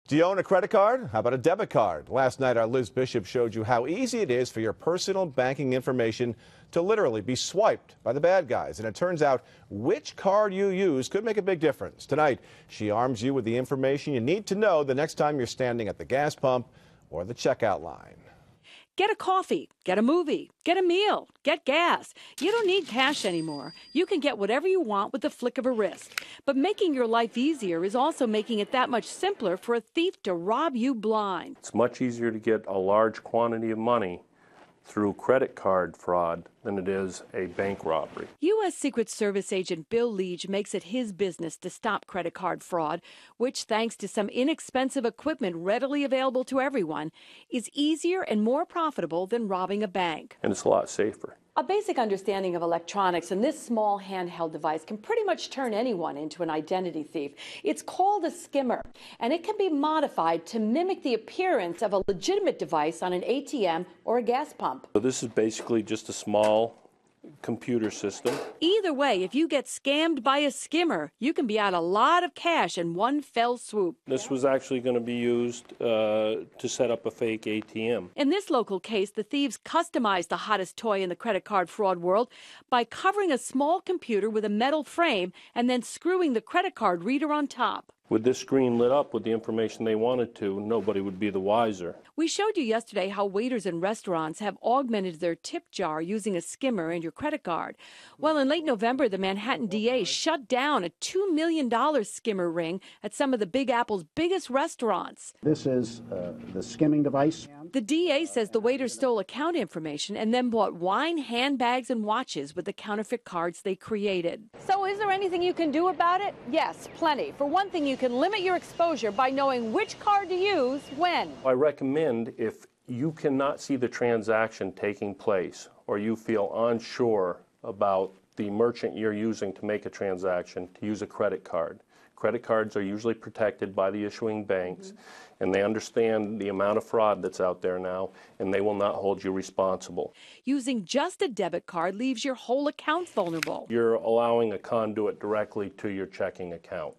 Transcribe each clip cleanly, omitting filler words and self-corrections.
Do you own a credit card? How about a debit card? Last night, our Liz Bishop showed you how easy it is for your personal banking information to literally be swiped by the bad guys. And it turns out which card you use could make a big difference. Tonight, she arms you with the information you need to know the next time you're standing at the gas pump or the checkout line. Get a coffee, get a movie, get a meal, get gas. You don't need cash anymore. You can get whatever you want with the flick of a wrist. But making your life easier is also making it that much simpler for a thief to rob you blind. It's much easier to get a large quantity of money through credit card fraud than it is a bank robbery. U.S. Secret Service agent Bill Leach makes it his business to stop credit card fraud, which, thanks to some inexpensive equipment readily available to everyone, is easier and more profitable than robbing a bank. And it's a lot safer. A basic understanding of electronics and this small handheld device can pretty much turn anyone into an identity thief. It's called a skimmer, and it can be modified to mimic the appearance of a legitimate device on an ATM or a gas pump. So this is basically just a small computer system. Either way, if you get scammed by a skimmer, you can be out a lot of cash in one fell swoop. This was actually going to be used to set up a fake ATM. In this local case, the thieves customized the hottest toy in the credit card fraud world by covering a small computer with a metal frame and then screwing the credit card reader on top. With this screen lit up with the information they wanted to, nobody would be the wiser. We showed you yesterday how waiters in restaurants have augmented their tip jar using a skimmer and your credit card. Well, in late November, the Manhattan DA shut down a $2 million skimmer ring at some of the Big Apple's biggest restaurants. This is the skimming device. The DA says the waiters stole account information and then bought wine, handbags, and watches with the counterfeit cards they created. So is there anything you can do about it? Yes, plenty. For one thing, you can limit your exposure by knowing which card to use when. I recommend, if you cannot see the transaction taking place or you feel unsure about the merchant you're using to make a transaction, to use a credit card. Credit cards are usually protected by the issuing banks, and they understand the amount of fraud that's out there now, and they will not hold you responsible. Using just a debit card leaves your whole account vulnerable. You're allowing a conduit directly to your checking account.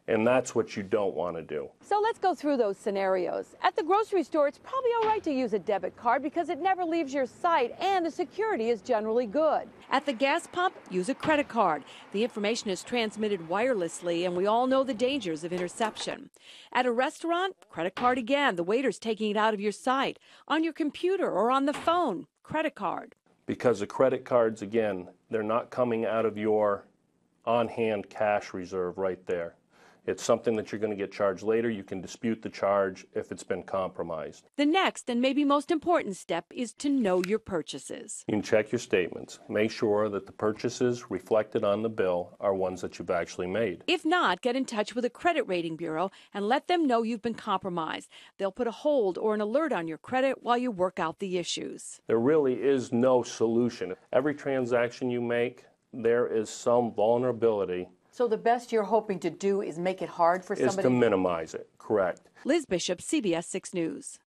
And that's what you don't want to do. So let's go through those scenarios. At the grocery store, it's probably all right to use a debit card because it never leaves your sight and the security is generally good. At the gas pump, use a credit card. The information is transmitted wirelessly and we all know the dangers of interception. At a restaurant, credit card again. The waiter's taking it out of your sight. On your computer or on the phone, credit card. Because the credit cards, again, they're not coming out of your on-hand cash reserve right there. It's something that you're going to get charged later. You can dispute the charge if it's been compromised. The next and maybe most important step is to know your purchases. You can check your statements. Make sure that the purchases reflected on the bill are ones that you've actually made. If not, get in touch with a credit rating bureau and let them know you've been compromised. They'll put a hold or an alert on your credit while you work out the issues. There really is no solution. Every transaction you make, there is some vulnerability. So the best you're hoping to do is make it hard for somebody? Is to minimize it, correct. Liz Bishop, CBS 6 News.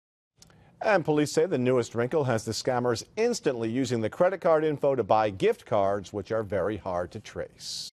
And police say the newest wrinkle has the scammers instantly using the credit card info to buy gift cards, which are very hard to trace.